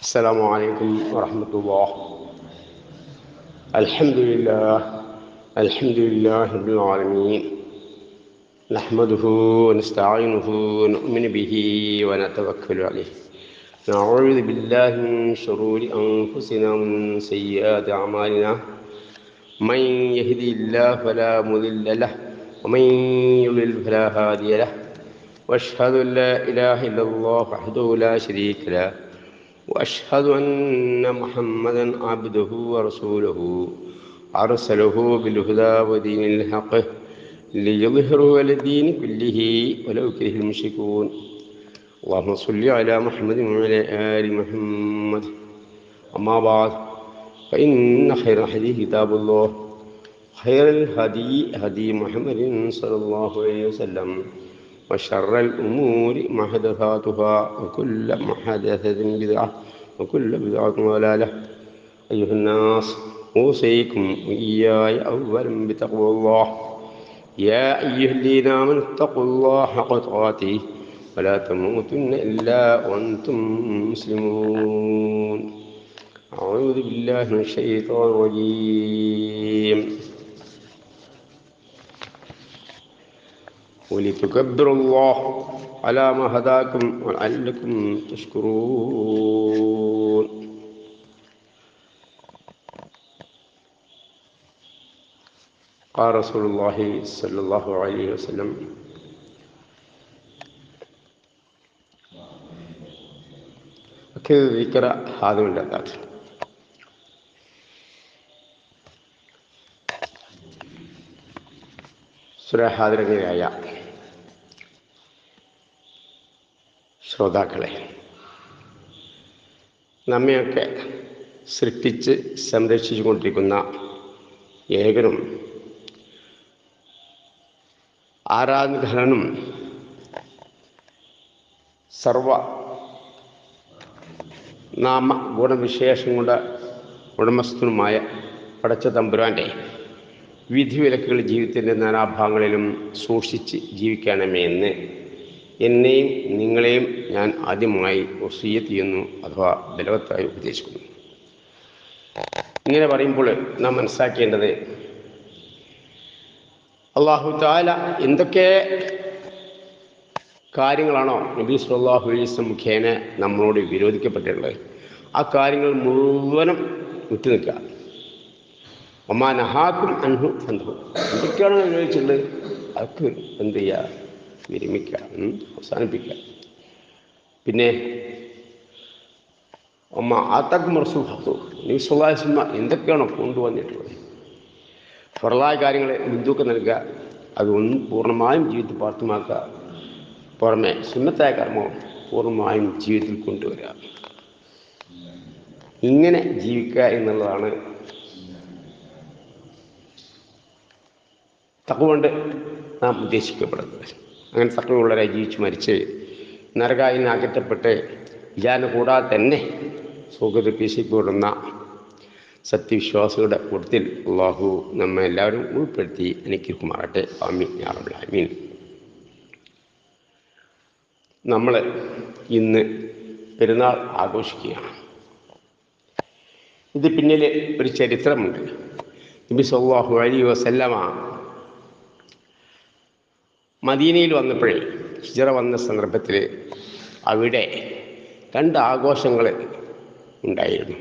السلام عليكم ورحمة الله. الحمد لله رب العالمين، نحمده ونستعينه ونؤمن به ونتوكل عليه، نعوذ بالله من شرور أنفسنا ومن سيئات أعمالنا، من يهدي الله فلا مضل له ومن يضلل فلا هادي له، وأشهد أن لا إله إلا الله وحده لا شريك له، وأشهد أن محمدا عبده ورسوله أرسله بالهدى ودين الحق ليظهره على الدين كله ولو كره المشركون. اللهم صل على محمد وعلى آل محمد. أما بعد، فإن خير الحديث كتاب الله، خير الهدي هدي محمد صلى الله عليه وسلم، وشر الأمور محدثاتها وكل محدثة بدعة وكل بدعة ضلالة. أيها الناس، أوصيكم وإياي أولا بتقوى الله. يا أيها الذين آمنوا اتقوا الله حق تقاته ولا تموتن إلا وأنتم مسلمون. أعوذ بالله من الشيطان الرجيم. ولتكبروا الله على ما هداكم ولعلكم تشكرون. قال رسول الله صلى الله عليه وسلم: ذكر هذا اللذات. സുരഹാദരങ്ങളായ ശ്രോതാക്കളെ, നമ്മയൊക്കെ സൃഷ്ടിച്ച് സംരക്ഷിച്ചു കൊണ്ടിരിക്കുന്ന ഏകനും ആരാധകനും സർവ നാമ ഗുണവിശേഷങ്ങളുടെ ഉടമസ്ഥനുമായ പടച്ച തമ്പുരാൻ്റെ വിധിവിലക്കുകൾ ജീവിതത്തിൻ്റെ നാനാഭാഗങ്ങളിലും സൂക്ഷിച്ച് ജീവിക്കണമേ എന്ന് എന്നെയും നിങ്ങളെയും ഞാൻ ആദ്യമായി വസിയ്യത്ത് ചെയ്യുന്നു, അഥവാ ബലവത്തായി ഉപദേശിക്കുന്നു. ഇങ്ങനെ പറയുമ്പോൾ നാം മനസ്സിലാക്കേണ്ടത്, അല്ലാഹു തആല എന്തൊക്കെ കാര്യങ്ങളാണോ നബി സല്ലല്ലാഹു അലൈഹി വസല്ലം മുഖേന നമ്മളോട് വിരോധിക്കപ്പെട്ടിട്ടുള്ളത്, ആ കാര്യങ്ങൾ മുഴുവനും വിട്ടു നിൽക്കുക. ഒമാ നഹാക്കും അൻഹു ഫൻഹു. എന്തൊക്കെയാണോ വിരോധിച്ചിട്ടുള്ളത് അതൊക്കെ എന്ത് ചെയ്യുക? വിരമിക്കുക, അവസാനിപ്പിക്കുക. പിന്നെ ഒമ്മ ആത്തക്കും റസൂൽ ഹഖു, നബി സല്ലല്ലാഹു അലൈഹി വസല്ലം എന്തൊക്കെയാണോ കൊണ്ടുവന്നിട്ടുള്ളത് ഫർളായ കാര്യങ്ങളെ മുൻതൂക്കം നൽകുക, അതൊന്നും പൂർണ്ണമായും ജീവിതത്തിൽ പ്രാപ്തമാക്കുക. പുറമെ സുന്നത്തായ കർമ്മവും പൂർണ്ണമായും ജീവിതത്തിൽ കൊണ്ടുവരിക. ഇങ്ങനെ ജീവിക്കുക എന്നുള്ളതാണ് തഖ്വ കൊണ്ട് നാം ഉദ്ദേശിക്കപ്പെടുന്നത്. അങ്ങനെ തഖ്വയുള്ളവരായി ജീവിച്ച് മരിച്ച് നരകായിൽ നിന്ന് അകറ്റപ്പെട്ട് വിചാരണ കൂടാതെ തന്നെ സുഖത്തിൽ പ്രവേശിക്കപ്പെടുന്ന സത്യവിശ്വാസികളുടെ കൂട്ടത്തിൽ അല്ലാഹു നമ്മെ എല്ലാവരും ഉൾപ്പെടുത്തി അനുഗ്രഹിക്കുമാറാകട്ടെ. ആമീൻ യാ റബ്ബൽ ആലമീൻ. നമ്മൾ ഇന്ന് പെരുന്നാൾ ആഘോഷിക്കുകയാണ്. ഇത് പിന്നിൽ ഒരു ചരിത്രമുണ്ട്. നബി സല്ലല്ലാഹു അലൈഹി വസല്ലമ മദീനയിൽ വന്നപ്പോഴേ, ഹിജ്റ വന്ന സന്ദർഭത്തിൽ അവിടെ 2 ആഘോഷങ്ങൾ ഉണ്ടായിരുന്നു.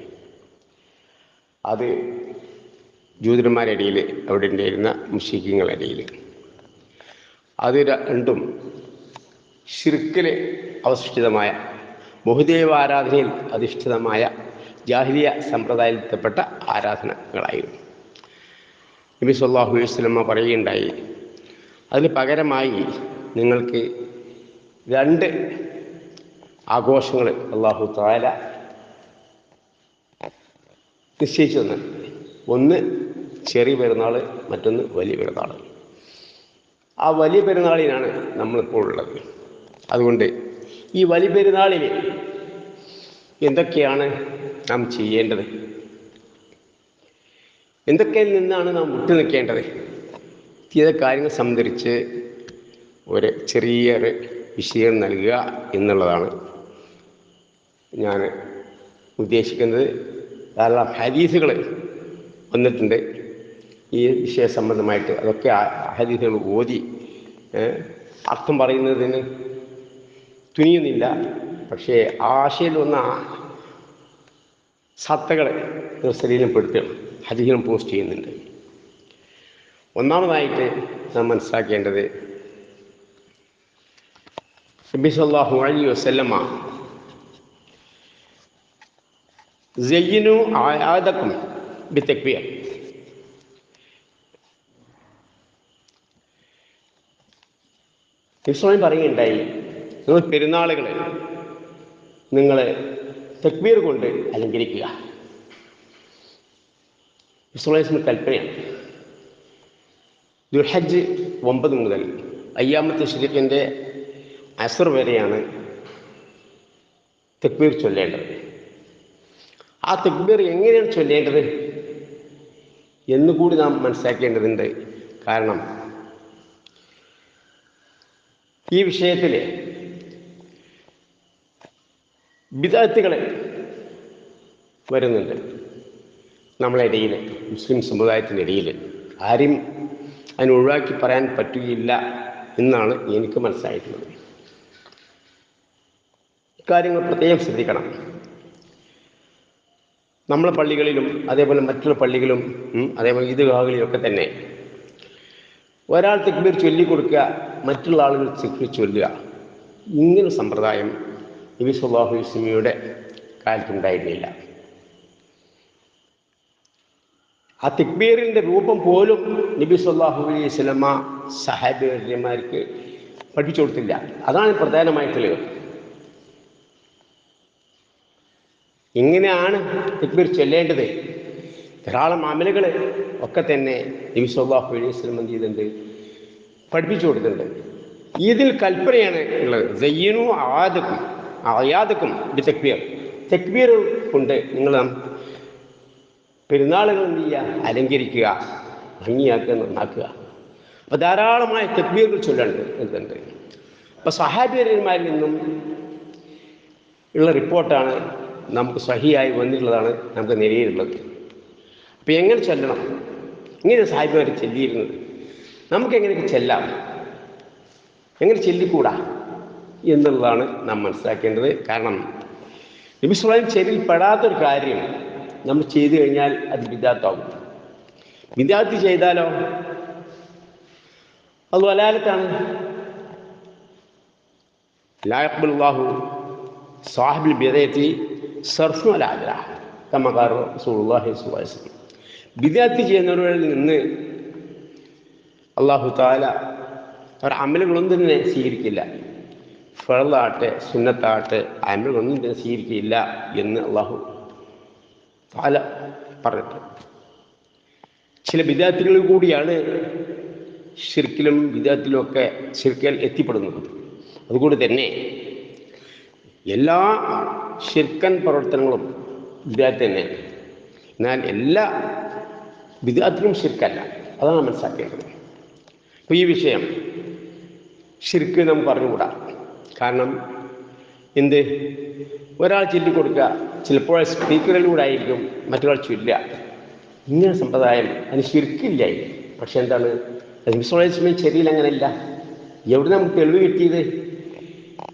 അത് ജൂതന്മാരുടെ ഇടയിൽ, അവിടെ ഉണ്ടായിരുന്ന മുശ്രിക്കുകളുടെ ഇടയിൽ. അത് രണ്ടും ശിർക്കിൽ അധിഷ്ഠിതമായ, ബഹുദൈവാരാധനയിൽ അധിഷ്ഠിതമായ ജാഹിലിയ സമ്പ്രദായത്തിൽപ്പെട്ട ആരാധനകളായിരുന്നു. നബി സല്ലല്ലാഹു അലൈഹി വസല്ലം പറയുകയുണ്ടായി, അതിന് പകരമായി നിങ്ങൾക്ക് 2 ആഘോഷങ്ങൾ അല്ലാഹു തആല നിശ്ചയിച്ചു തന്നിട്ടുണ്ട്. ഒന്ന് ചെറിയ പെരുന്നാൾ, മറ്റൊന്ന് വലിയ പെരുന്നാൾ. ആ വലിയ പെരുന്നാളിനാണ് നമ്മളിപ്പോൾ ഉള്ളത്. അതുകൊണ്ട് ഈ വലിയ പെരുന്നാളിൽ എന്തൊക്കെയാണ് നാം ചെയ്യേണ്ടത്, എന്തൊക്കെയിൽ നിന്നാണ് നാം വിട്ടു നിൽക്കേണ്ടത്, ചില കാര്യങ്ങൾ സംബന്ധിച്ച് ഒരു ചെറിയൊരു വിഷയം നൽകുക എന്നുള്ളതാണ് ഞാൻ ഉദ്ദേശിക്കുന്നത് ധാരാളം ഹദീസുകൾ വന്നിട്ടുണ്ട് ഈ വിഷയ സംബന്ധമായിട്ട്. അതൊക്കെ ഹദീസുകൾ ഓതി അർത്ഥം പറയുന്നതിന് തുനിയുന്നില്ല. പക്ഷേ ആശയിൽ വന്ന സത്തകൾ ശരീരപ്പെടുത്തുകയാണ്, ഹദീസിലും പോസ്റ്റ് ചെയ്യുന്നുണ്ട്. ഒന്നാമതായിട്ട് നാം മനസ്സിലാക്കേണ്ടത് നബി സല്ലല്ലാഹു അലൈഹി വസല്ലമ സയ്യിനു അയാദക്കും ബിത്തക്ബീർ, ഇസ്ലാം പറയുകയുണ്ടായി, നിങ്ങൾ പെരുന്നാളുകൾ നിങ്ങൾ തക്ബീർ കൊണ്ട് അലങ്കരിക്കുക. ഇസ്ലാമിന് കൽപ്പനയാണ്. ദുൽഹജ്ജ് 9 മുതൽ അയ്യാമത്തെ ശരീഫിൻ്റെ അസർ വരെയാണ് തക്ബീർ ചൊല്ലേണ്ടത്. ആ തക്ബീർ എങ്ങനെയാണ് ചൊല്ലേണ്ടത് എന്നുകൂടി നാം മനസ്സിലാക്കേണ്ടതുണ്ട്. കാരണം ഈ വിഷയത്തിൽ ബിദ്അത്തുകൾ വരുന്നുണ്ട് നമ്മളെ ഇടയിൽ, മുസ്ലിം സമുദായത്തിൻ്റെ ഇടയിൽ. ആരും അതിനെ ഒഴിവാക്കി പറയാൻ പറ്റുകയില്ല എന്നാണ് എനിക്ക് മനസ്സിലായിട്ടുള്ളത്. ഇക്കാര്യങ്ങൾ പ്രത്യേകം ശ്രദ്ധിക്കണം. നമ്മളെ പള്ളികളിലും അതേപോലെ മറ്റുള്ള പള്ളികളും അതേപോലെ ഈദ്ഗാഹുകളിലൊക്കെ തന്നെ ഒരാൾ തക്ബീർ ചൊല്ലിക്കൊടുക്കുക, മറ്റുള്ള ആളുകൾ തക്ബീർ ചൊല്ലുക, ഇങ്ങനെ സമ്പ്രദായം നബി സല്ലല്ലാഹു അലൈഹി വസല്ലമയുടെ കാലത്തുണ്ടായിരുന്നില്ല. ആ തക്ബീറിൻ്റെ രൂപം പോലും നബി സല്ലല്ലാഹു അലൈഹി വസല്ലമ സഹാബിമാർക്ക് പഠിപ്പിച്ചു കൊടുത്തില്ല. അതാണ് പ്രധാനമായിട്ടുള്ളത്. ഇങ്ങനെയാണ് തക്ബീർ ചൊല്ലേണ്ടത്. ധാരാളം അമലുകൾ ഒക്കെ തന്നെ നബി സല്ലല്ലാഹു അലൈഹി വസല്ലം എന്ത് ചെയ്തിട്ടുണ്ട്, പഠിപ്പിച്ചു കൊടുത്തിട്ടുണ്ട്. ഇതിൽ കൽപ്പനയാണ് ഉള്ളത്. സയ്യിനു അയാദക്കും ബിത്തക്ബീർ, തക്ബീർ കൊണ്ട് നിങ്ങൾ പെരുന്നാളുകൾ എന്ത് ചെയ്യുക, അലങ്കരിക്കുക, ഭംഗിയാക്കുക, നന്നാക്കുക. അപ്പോൾ ധാരാളമായ തക്ബീറുകൾ ചൊല്ലുന്നുണ്ട്. അപ്പോൾ സഹാബിമാരിൽ നിന്നും ഉള്ള റിപ്പോർട്ടാണ് നമുക്ക് സഹിയായി വന്നിട്ടുള്ളതാണ് നമുക്ക് നിലയിലുള്ളത്. അപ്പോൾ എങ്ങനെ ചൊല്ലണം, ഇങ്ങനെ സഹാബിമാർ ചൊല്ലിയിരുന്നത്, നമുക്കെങ്ങനെയൊക്കെ ചെല്ലാം, എങ്ങനെ ചൊല്ലിക്കൂടാ എന്നുള്ളതാണ് നാം മനസ്സിലാക്കേണ്ടത്. കാരണം നബി സ്വല്ലല്ലാഹു അലൈഹി വസല്ലം ശരിയിൽ പെടാത്തൊരു കാര്യം നമ്മൾ ചെയ്തു കഴിഞ്ഞാൽ അത് ബിദ്അത്താകും. ബിദ്അത്ത് ചെയ്താലോ അത് വലാലത്താണ്. ലാ യഖ്ബലുല്ലാഹു സാഹിബുൽ ബിദ്അത്തി സർഫു അലാ അജ്റ കമാ ഖാല റസൂലുള്ളാഹി സ്വല്ലല്ലാഹു അലൈഹി വസല്ലം. ബിദ്അത്ത് ചെയ്യുന്നവരിൽ നിന്ന് അല്ലാഹു തആല അവർ അമലുകളൊന്നും തന്നെ സ്വീകരിക്കില്ല. ഫർളാട്ടെ സുന്നത്താട്ടെ അമലുകളൊന്നും തന്നെ സ്വീകരിക്കില്ല എന്ന് അല്ലാഹു തആല പറഞ്ഞിട്ട്. ചില ബിദ്അത്തുകൾ കൂടിയാണ് ശിർക്കിലും ബിദ്അത്തിലും ഒക്കെ ശിർക്കിൽ എത്തിപ്പെടുന്നത്. അതുകൊണ്ട് തന്നെ എല്ലാ ശിർക്കൻ പ്രവർത്തനങ്ങളും ബിദ്അത്ത് തന്നെ. എന്നാൽ എല്ലാ ബിദ്അത്തിലും ശിർക്കല്ല, അതാണ് മനസ്സിലാക്കേണ്ടത്. അപ്പോൾ ഈ വിഷയം ശിർക്ക് നമുക്ക് പറഞ്ഞുകൂടാ. കാരണം എന്ത്, ഒരാൾ ചൊല്ലിക്കൊടുക്കുക, ചിലപ്പോൾ സ്പീക്കറിലൂടെ ആയിരിക്കും മറ്റൊരാൾ ചൊല്ലുക. ഇങ്ങനെ സമ്പ്രദായം അതിന് ശിർക്കില്ലായി. പക്ഷെ എന്താണ്, നബി സല്ലല്ലാഹു അലൈഹി വസല്ലം ശരിയിൽ അങ്ങനെയല്ല. എവിടെ നമുക്ക് തെളിവ് കിട്ടിയത്?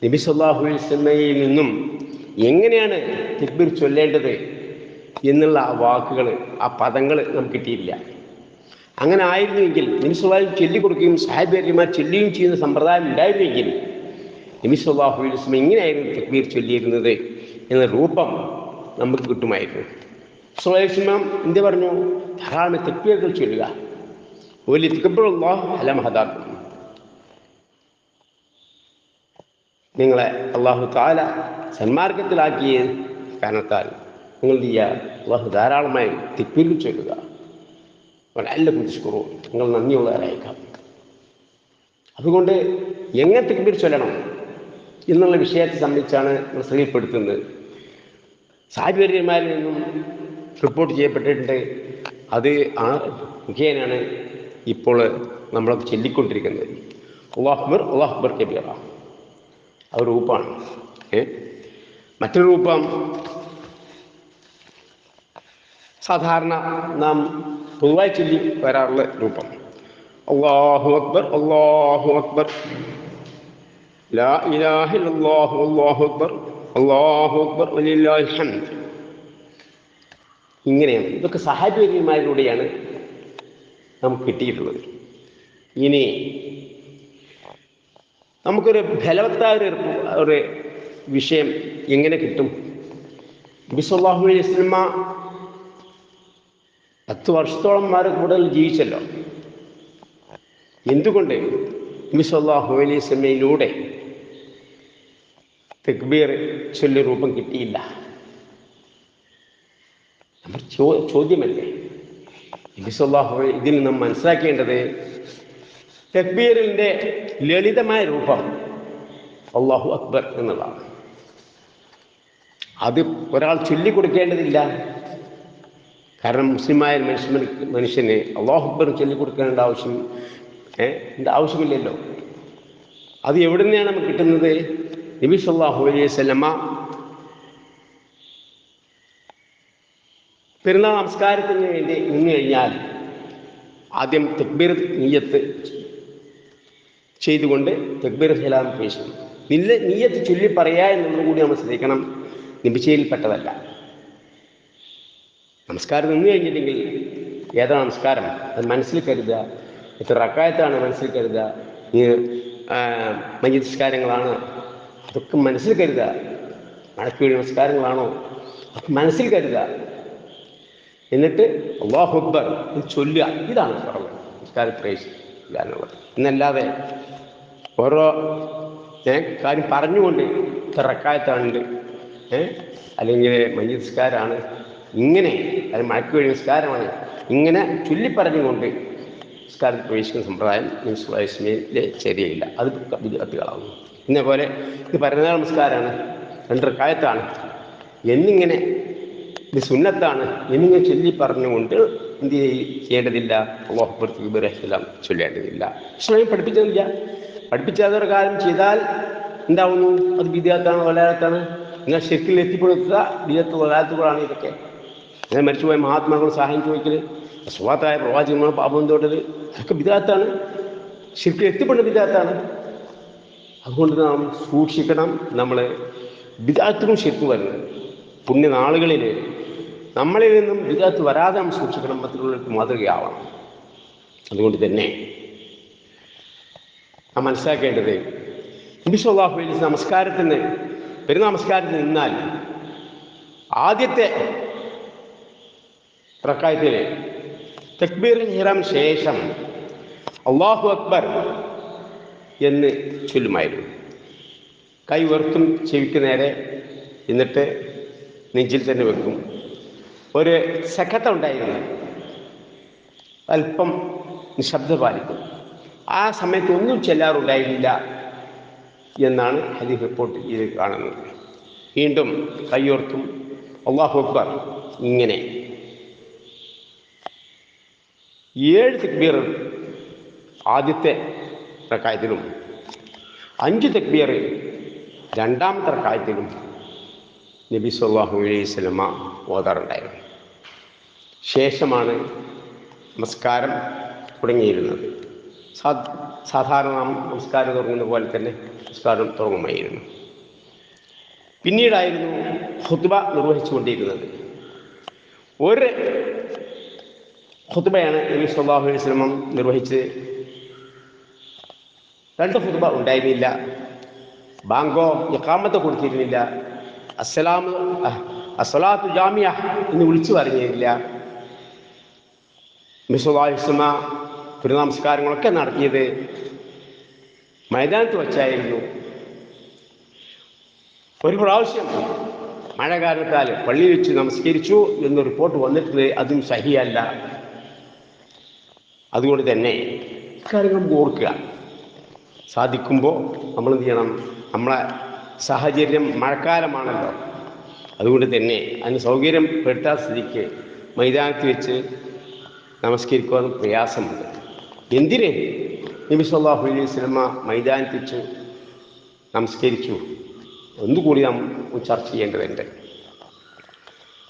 നബി സല്ലല്ലാഹു അലൈഹി വസല്ലമയിൽ നിന്നും എങ്ങനെയാണ് തക്ബീർ ചൊല്ലേണ്ടത് എന്നുള്ള ആ വാക്കുകൾ, ആ പദങ്ങൾ നമുക്ക് കിട്ടിയില്ല. അങ്ങനെ ആയിരുന്നുവെങ്കിൽ നബി സല്ലല്ലാഹു അലൈഹി വസല്ലം ചൊല്ലിക്കൊടുക്കുകയും സഹാബിമാർ ചൊല്ലുകയും ചെയ്യുന്ന സമ്പ്രദായം ഉണ്ടായിരുന്നെങ്കിൽ നബി സല്ലല്ലാഹു അലൈഹി വസല്ലം എങ്ങനെയായിരുന്നു തക്ബീർ ചൊല്ലിയിരുന്നത് എന്ന രൂപം നമുക്ക് കിട്ടുമായിരുന്നു. സല്ലല്ലാഹു അലൈഹി വസല്ലം എന്ത് പറഞ്ഞു? ധാരാളം തക്ബീറുകൾ ചൊല്ലുക. വലിയതക്ബിറുല്ലാഹ് അലാ മാ ഹദാക്കും, നിങ്ങളെ അല്ലാഹു തആല സന്മാർഗത്തിലാക്കിയ കാരണത്താൽ നിങ്ങൾ എന്ത് ചെയ്യുക, അല്ലാഹു ധാരാളമായി തക്ബീറുകൾ ചൊല്ലുക. ലഅല്ലക്കും തശ്കുറൂൻ, നിങ്ങൾ നന്ദിയുള്ളവരായേക്കാം. അതുകൊണ്ട് എങ്ങനെ തക്ബീർ ചൊല്ലണം എന്നുള്ള വിഷയത്തെ സംബന്ധിച്ചാണ് നമ്മൾ ശ്രദ്ധയിൽപ്പെടുത്തുന്നത്. സഹാബിമാരിൽ നിന്നും റിപ്പോർട്ട് ചെയ്യപ്പെട്ടിട്ടുണ്ട്. അത് ആ മുഖേനയാണ് ഇപ്പോൾ നമ്മളൊക്കെ ചൊല്ലിക്കൊണ്ടിരിക്കുന്നത്. അല്ലാഹു അക്ബർ അല്ലാഹു അക്ബർ കബീറ, അത് രൂപമാണ്. മറ്റൊരു രൂപം സാധാരണ നാം പൊതുവായി ചൊല്ലി വരാറുള്ള രൂപം. അല്ലാഹു അക്ബർ, അല്ലാഹു അക്ബർ, ലാ ഇലാഹ ഇല്ലല്ലാഹു, അല്ലാഹു അക്ബർ, അല്ലാഹു അക്ബർ, വലില്ലാഹിൽ ഹംദ്. ഇങ്ങനെയാണ്. ഇതൊക്കെ സഹാബിമാരിലൂടെയാണ് നമുക്ക് കിട്ടിയിട്ടുള്ളത്. ഇനി നമുക്കൊരു ഫലവത്തായ ഒരു വിഷയം എങ്ങനെ കിട്ടും? നബി സല്ലല്ലാഹു അലൈഹി വസല്ലമ 10 വർഷത്തോളം കൂടുതൽ ജീവിച്ചല്ലോ. എന്തുകൊണ്ട് നബി സല്ലല്ലാഹു അലൈഹി വസല്ലമയിലൂടെ തക്ബീർ ചൊല്ലി രൂപം കിട്ടിയില്ല? നമ്മൾ ചോദ്യമല്ലേ? നബി സല്ലല്ലാഹു അലൈഹി ഇതിൽ നാം മനസ്സിലാക്കേണ്ടത് തക്ബീറിൻ്റെ ലളിതമായ രൂപം അല്ലാഹു അക്ബർ എന്നുള്ളതാണ്. അത് ഒരാൾ ചൊല്ലിക്കൊടുക്കേണ്ടതില്ല. കാരണം മുസ്ലിമായ മനുഷ്യന് അല്ലാഹു അക്ബർ ചൊല്ലിക്കൊടുക്കേണ്ട ആവശ്യമില്ലല്ലോ. അത് എവിടെ നിന്നാണ് നമുക്ക് കിട്ടുന്നത്? നബി സല്ലല്ലാഹു അലൈഹി വസല്ലമ പെരുന്നാൾ നമസ്കാരത്തിന് വേണ്ടി നിന്ന് കഴിഞ്ഞാൽ ആദ്യം തക്ബീർ നിയ്യത്ത് ചെയ്തുകൊണ്ട് തക്ബീർ സലാം പേശും. നിയ്യത്ത് ചൊല്ലി പറയുക എന്നുള്ളത് കൂടി നമ്മൾ ശ്രദ്ധിക്കണം. നിബിച്ചയിൽപ്പെട്ടതല്ല. നമസ്കാരം നിന്ന് കഴിഞ്ഞില്ലെങ്കിൽ ഏതാണ് നമസ്കാരം അത് മനസ്സിൽ കരുതുക. എത്ര റക്അത്താണ് മനസ്സിൽ കരുതുക. മയ്യിത്ത് നിസ്കാരങ്ങളാണ് അതൊക്കെ മനസ്സിൽ കരുതുക. മഴക്കുവേണ്ടി നമസ്കാരങ്ങളാണോ അതൊക്കെ മനസ്സിൽ കരുതുക. എന്നിട്ട് അല്ലാഹു അക്ബർ ചൊല്ലുക. ഇതാണ് പറഞ്ഞത് നമസ്കാരം പ്രവേശിക്കുക എന്നുള്ളത്. എന്നല്ലാതെ ഓരോ കാര്യം പറഞ്ഞുകൊണ്ട് ഇത്ര റക്അത്താണ് അല്ലെങ്കിൽ മയ്യിത്ത് നിസ്കാരമാണ് ഇങ്ങനെ, അത് മഴക്കുവേണ്ടി നിസ്കാരമാണ് ഇങ്ങനെ ചൊല്ലിപ്പറഞ്ഞുകൊണ്ട് നിസ്കാരത്തിൽ പ്രവേശിക്കുന്ന സമ്പ്രദായം ഇസ്ലാമിലെ ശരിയല്ല. അത് വിദ്യാർത്ഥികളാകുന്നു. ഇന്നപോലെ ഇത് പരനാൾ നമസ്കാരമാണ്, 2 റക്അത്താണ് എന്നിങ്ങനെ ഇത് സുന്നത്താണ് എന്നിങ്ങനെ ചൊല്ലി പറഞ്ഞുകൊണ്ട് എന്ത് ചെയ്യേണ്ടതില്ല? അല്ലാഹു അക്ബർ തക്ബീർ ഇഹ്റാം ചൊല്ലേണ്ടതില്ല. ഇസ്ലാം പഠിപ്പിച്ചതില്ല. പഠിപ്പിച്ചാതൊരു കാര്യം ചെയ്താൽ എന്താവുന്നു? അത് ബിദ്അത്താണ്, വലാഅത്താണ്. നിങ്ങൾ ശരിക്കിൽ എത്തിപ്പെടുത്തുക ബിദ്അത്ത് വലാഅത്തുകളാണ് ഇതൊക്കെ. അങ്ങനെ മരിച്ചുപോയ മഹാത്മാക്കൾ സഹായം ചോദിക്കൽ, സ്വത്തായ പ്രവാചകന്മാർ പാപം തോട്ടൽ, അതൊക്കെ ബിദ്അത്താണ്. ശരിക്കിൽ എത്തിപ്പെടുന്ന ബിദ്അത്താണ്. അതുകൊണ്ട് നാം സൂക്ഷിക്കണം. നമ്മൾ ബിദ്അത്തും ശരിക്കും വരുന്നത് പുണ്യനാളുകളിൽ നമ്മളിൽ നിന്നും ബിദ്അത്ത് വരാതെ നാം സൂക്ഷിക്കണം. മറ്റുള്ളവർക്ക് മാതൃകയാവണം. അതുകൊണ്ട് തന്നെ നാം മനസ്സിലാക്കേണ്ടത് നബി സല്ലല്ലാഹു അലൈഹി വസല്ലം നമസ്കാരത്തിന് പെരുന്നാമസ്കാരത്തിന് നിന്നാൽ ആദ്യത്തെ റക്അത്തിൽ തക്ബീറുൽ ഇഹ്റാം ശേഷം അല്ലാഹു അക്ബർ എന്ന് ചൊല്ലുമായിരുന്നു. കൈ ഉയർത്തും ചെവിക്ക് നേരെ, എന്നിട്ട് നെഞ്ചിൽ തന്നെ വെക്കും. ഒരു സഖത്ത ഉണ്ടായിരുന്നു, അല്പം നിശബ്ദ പാലിക്കും. ആ സമയത്ത് ഒന്നും ചെല്ലാറുണ്ടായിരുന്നില്ല എന്നാണ് ഹദീസ് റിപ്പോർട്ട് ചെയ്ത് കാണുന്നത്. വീണ്ടും കൈയോർത്തും അല്ലാഹു അക്ബർ ഇങ്ങനെ 7 തക്ബീർ ആദ്യത്തെ റക്അത്തിലും 5 തക്ബീർ രണ്ടാമത്തെ റക്അത്തിലും നബി സല്ലല്ലാഹു അലൈഹി വസല്ലമ ഓതാറുണ്ടായിരുന്നു. ശേഷമാണ് നമസ്കാരം തുടങ്ങിയിരുന്നത്. സാധാരണ നമസ്കാരം തുടങ്ങുന്ന പോലെ തന്നെ നമസ്കാരം തുടങ്ങുമായിരുന്നു. പിന്നീടായിരുന്നു ഖുത്ബ നിർവഹിച്ചു കൊണ്ടിരുന്നത്. ഒരു ഖുത്ബയാണ് നബി സല്ലല്ലാഹു അലൈഹി വസല്ലം നിർവഹിച്ചത്. 2 ഖുത്ബ ഉണ്ടായിരുന്നില്ല. ബാങ്കോ ഇഖാമത്തോ കൊടുത്തിരുന്നില്ല. അസ്സലാത്തു ജാമിയ എന്ന് വിളിച്ചു പറഞ്ഞിരുന്നില്ല. നബി സല്ലല്ലാഹു അലൈഹി വസല്ലം നമസ്കാരങ്ങളൊക്കെ നടത്തിയത് മൈതാനത്ത് വച്ചായിരുന്നു. ഒരു പ്രാവശ്യം മഴ കാരണത്താൽ പള്ളിയിൽ വെച്ച് നമസ്കരിച്ചു എന്ന് റിപ്പോർട്ട് വന്നിട്ട് അതും സഹിയല്ല. അതുകൊണ്ട് തന്നെ കാര്യങ്ങൾ ഓർക്കുക. സാധിക്കുമ്പോൾ നമ്മൾ എന്ത് ചെയ്യണം? നമ്മളെ സാഹചര്യം മഴക്കാലമാണല്ലോ, അതുകൊണ്ട് തന്നെ അതിന് സൗകര്യം പെടുത്താൻ സ്ഥിതിക്ക് മൈതാനത്ത് വെച്ച് നമസ്കരിക്കുവാൻ പ്രയാസമുണ്ട്. എന്തിന് നബി സല്ലല്ലാഹു അലൈഹി വസല്ലം മൈതാനത്ത് വെച്ച് നമസ്കരിച്ചു ഒന്നുകൂടി നാം ചർച്ച ചെയ്യേണ്ടതുണ്ട്.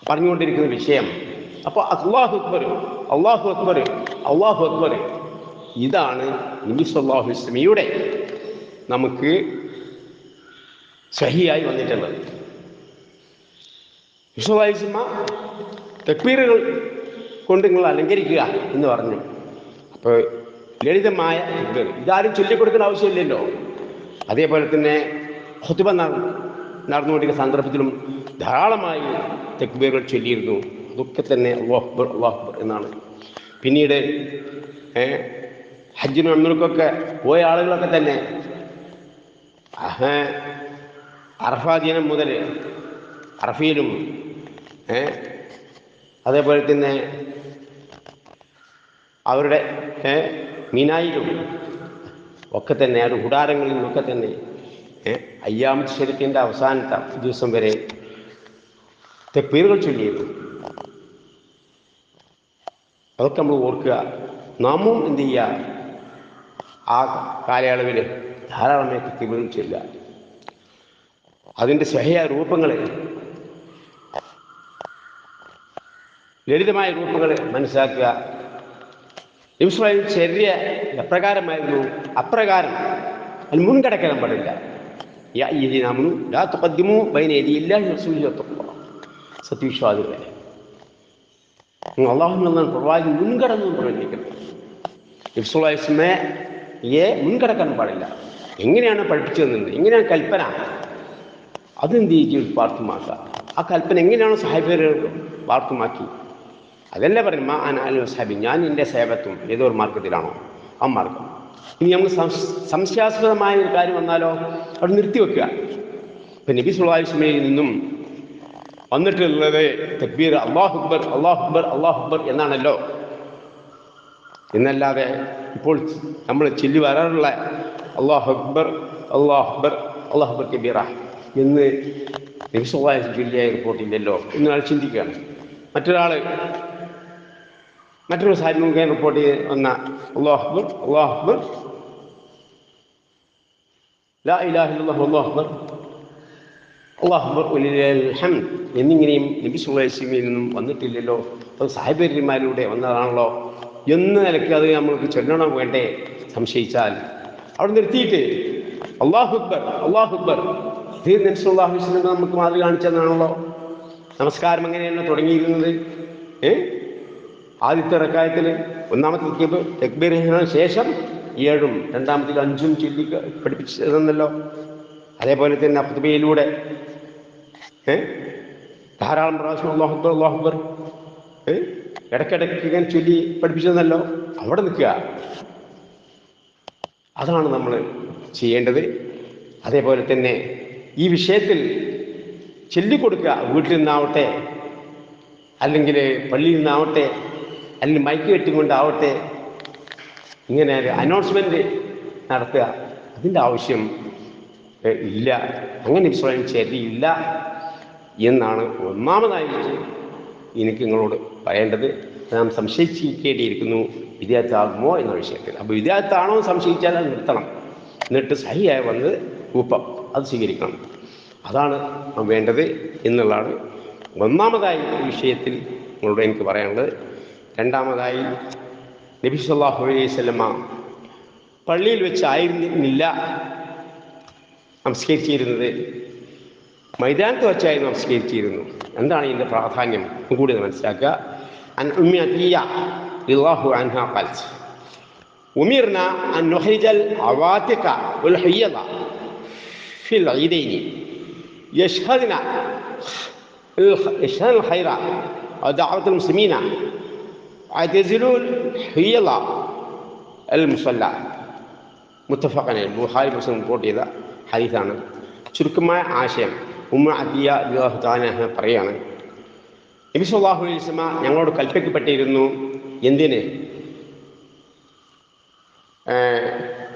പറഞ്ഞുകൊണ്ടിരിക്കുന്ന വിഷയം അപ്പോൾ അല്ലാഹു അക്ബർ, അല്ലാഹു അക്ബർ, അല്ലാഹു അക്ബർ, ഇതാണ് നബി സല്ലല്ലാഹു അലൈഹി വസല്ലമയുടെ നമുക്ക് സഹിയായി വന്നിട്ടുള്ളത്. നബി സല്ലല്ലാഹു അലൈഹി വസല്ലമ തക്ബീറുകൾ കൊണ്ട് നിങ്ങൾ അലങ്കരിക്കുക എന്ന് പറഞ്ഞു. അപ്പോൾ ലളിതമായ തക്ബീർ ഇതാരും ചൊല്ലിക്കൊടുക്കുന്ന ആവശ്യമില്ലല്ലോ. അതേപോലെ തന്നെ ഖുതുബ നടന്നുകൊണ്ടിരിക്കുന്ന സന്ദർഭത്തിലും ധാരാളമായി തക്ബീറുകൾ ചൊല്ലിയിരുന്നു. അതൊക്കെ തന്നെ അല്ലാഹു അക്ബർ, അല്ലാഹു അക്ബർ എന്നാണ്. പിന്നീട് ഹജ്ജിനും ഉംറയ്ക്കൊക്കെ പോയ ആളുകളൊക്കെ തന്നെ അറഫാ ദിനം മുതൽ അറഫയിലും അതേപോലെ തന്നെ അവരുടെ മിനായിലും ഒക്കെ തന്നെ അവരുടെ കൂടാരങ്ങളിലും ഒക്കെ തന്നെ അയ്യാമത്ത് ശരീഅത്തിൻ്റെ അവസാനത്തെ ദിവസം വരെ തക്ബീറുകൾ ചൊല്ലിയിരുന്നു. അതൊക്കെ നമ്മൾ ഓർക്കുക. നാമും എന്ത് ചെയ്യുക, ആ കാലയളവിൽ ധാരാളമായി തക്ബീറുകൾ ചൊല്ലുക. അതിൻ്റെ സ്വഹീഹായ രൂപങ്ങൾ, ലളിതമായ രൂപങ്ങൾ മനസ്സിലാക്കുക. നബി സല്ലല്ലാഹു അലൈഹി വസല്ലം ചര്യ എപ്രകാരമായിരുന്നു അപ്രകാരം അതിൽ മുൻകടക്കാൻ പാടില്ല. യാ അയ്യുഹല്ലദീന ആമനൂ ലാ തുഖദ്ദിമൂ ബൈന യദയില്ലാഹി വറസൂലിഹി വത്തഖുല്ലാഹ്. സത്യവിശ്വാസികളെ, നിങ്ങൾ അല്ലാഹുവിന്റെ പ്രവാചകൻ മുൻകടന്നു പ്രവർത്തിക്കണം. നബി സല്ലല്ലാഹു അലൈഹി വസല്ലമയെ മുൻകടക്കാൻ പാടില്ല. എങ്ങനെയാണ് പഠിപ്പിച്ചു തന്നത്, എങ്ങനെയാണ് കൽപ്പന, അതെന്ത് ചെയ്യും പാർത്തുമാക്കുക. ആ കൽപ്പന എങ്ങനെയാണോ സഹാബികൾ പാർത്തുമാക്കി, അതല്ലേ പറയും മാ അന അലൈഹി വസഹബി, ഞാൻ എൻ്റെ സേവത്വം ഏതൊരു മാർഗത്തിലാണോ ആ മാർഗം. ഇനി നമുക്ക് സംശയാസ്പദമായ ഒരു കാര്യം വന്നാലോ അവിടെ നിർത്തിവെക്കുക. ഇപ്പം നബി സല്ലല്ലാഹു അലൈഹി വസല്ലമയിൽ നിന്നും വന്നിട്ടുള്ളത് തക്ബീർ അല്ലാഹു അക്ബർ, അല്ലാഹു അക്ബർ, അല്ലാഹു അക്ബർ എന്നാണല്ലോ. എന്നല്ലാതെ ഇപ്പോൾ നമ്മൾ ചൊല്ലി വരാറുള്ള അല്ലാഹു അക്ബർ, അല്ലാഹു അക്ബർ, അല്ലാഹു അക്ബർ കബീറ എന്ന് നബി സല്ലല്ലാഹു അലൈഹി വസല്ലം ചൊല്ലിയ റിപ്പോർട്ടില്ലല്ലോ എന്നയാൾ ചിന്തിക്കുകയാണ്. മറ്റൊരു സാരി മുഖേന റിപ്പോർട്ട് വന്ന അല്ലാഹു അക്ബർ, അല്ലാഹു അക്ബർ, ലാ ഇലാഹ ഇല്ലല്ലാഹു അല്ലാഹു അക്ബർ, അല്ലാഹു അക്ബർ വലിൽ ഹംദ് എന്നിങ്ങനെയും നബി സല്ലല്ലാഹു അലൈഹി വസല്ലമയിൽ നിന്നും വന്നിട്ടില്ലല്ലോ. അത് സഹാബിമാരിലൂടെ വന്നതാണല്ലോ എന്ന നിലയ്ക്ക് അത് നമ്മൾക്ക് ചൊല്ലണം വേണ്ടേ സംശയിച്ചാൽ അവിടെ നിർത്തിയിട്ട് അല്ലാഹു അക്ബർ, അല്ലാഹു അക്ബർ, ഇത് നബി സല്ലല്ലാഹു അലൈഹി വസല്ലം നമുക്ക് മാതൃക കാണിച്ചതാണല്ലോ. നമസ്കാരം എങ്ങനെയാണ് തുടങ്ങിയിരുന്നത്? ആദ്യത്തെ റക്അത്തിൽ ഒന്നാമത്തെ തക്ബീറിന് ശേഷം 7 രണ്ടാമത്തിൽ 5 ചൊല്ലി പഠിപ്പിച്ചതെന്നല്ലോ. അതേപോലെ തന്നെ ഖുതുബയിലൂടെ ധാരാളം പ്രാവശ്യം അല്ലാഹു അക്ബർ, അല്ലാഹു അക്ബർ ഇടയ്ക്കിടയ്ക്ക് ഇങ്ങനെ ചൊല്ലി പഠിപ്പിച്ചതെന്നല്ലോ. അവിടെ നിൽക്കുക, അതാണ് നമ്മൾ ചെയ്യേണ്ടത്. അതേപോലെ തന്നെ ഈ വിഷയത്തിൽ ചൊല്ലിക്കൊടുക്കുക. വീട്ടിൽ നിന്നാവട്ടെ, അല്ലെങ്കിൽ പള്ളിയിൽ നിന്നാവട്ടെ, അല്ലെങ്കിൽ മൈക്ക് കെട്ടിക്കൊണ്ടാവട്ടെ, ഇങ്ങനെ ഒരു അനൗൺസ്മെൻറ്റ് നടത്തുക. അതിൻ്റെ ആവശ്യം ഇല്ല. അങ്ങനെ വിശ്വാസം ശരിയില്ല എന്നാണ് ഒന്നാമതായിട്ട് എനിക്ക് നിങ്ങളോട് പറയേണ്ടത്. നാം സംശയിക്കേണ്ടിയിരിക്കുന്നു വിദ്യാർത്ഥിയാകുമോ എന്ന വിഷയത്തിൽ. അപ്പോൾ വിദ്യാർത്ഥിയാണോ സംശയിച്ചാൽ അത് നിർത്തണം. എന്നിട്ട് സഹിയായി വന്ന് രൂപം അത് സ്വീകരിക്കണം. അതാണ് വേണ്ടത് എന്നുള്ളതാണ് ഒന്നാമതായി ഈ വിഷയത്തിൽ നിങ്ങളോട് എനിക്ക് പറയാനുള്ളത്. രണ്ടാമതായി നബി സല്ലല്ലാഹു അലൈഹി വസല്ലമ പള്ളിയിൽ വെച്ചായിരുന്നില്ല നമസ്കരിച്ചിരുന്നത്, മൈതാനത്ത് വെച്ചായിരുന്നു നമസ്കരിച്ചിരുന്നു. എന്താണ് ഇതിൻ്റെ പ്രാധാന്യം കൂടി മനസ്സിലാക്കുക. അൻ ഉമ്മി അത്തിയ റളിയല്ലാഹു അൻഹാ ഖാലത് ഉമിർന അൻ നുഖ്രിജൽ അവാതിക വൽ ഹയ്യദ ഫിൽ ഈദൈനി യശ്ഹദന الخير ودعوة المسلمين ويعتزلوا الحيض المصلى. മുത്തഫഖ് അലൈഹി. ബുഖാരി മുസ്ലിം റിപ്പോർട്ട് ചെയ്ത ഹദീസാണ്. ചുരുക്കമായ ആശയം ഉമ്മ അത്തിയ റളിയല്ലാഹു തആല അൻഹ പറയാണ്, നബി സല്ലല്ലാഹു അലൈഹി വസല്ലം ഞങ്ങളോട് കൽപ്പിക്കപ്പെട്ടിരുന്നു. എന്തിന്?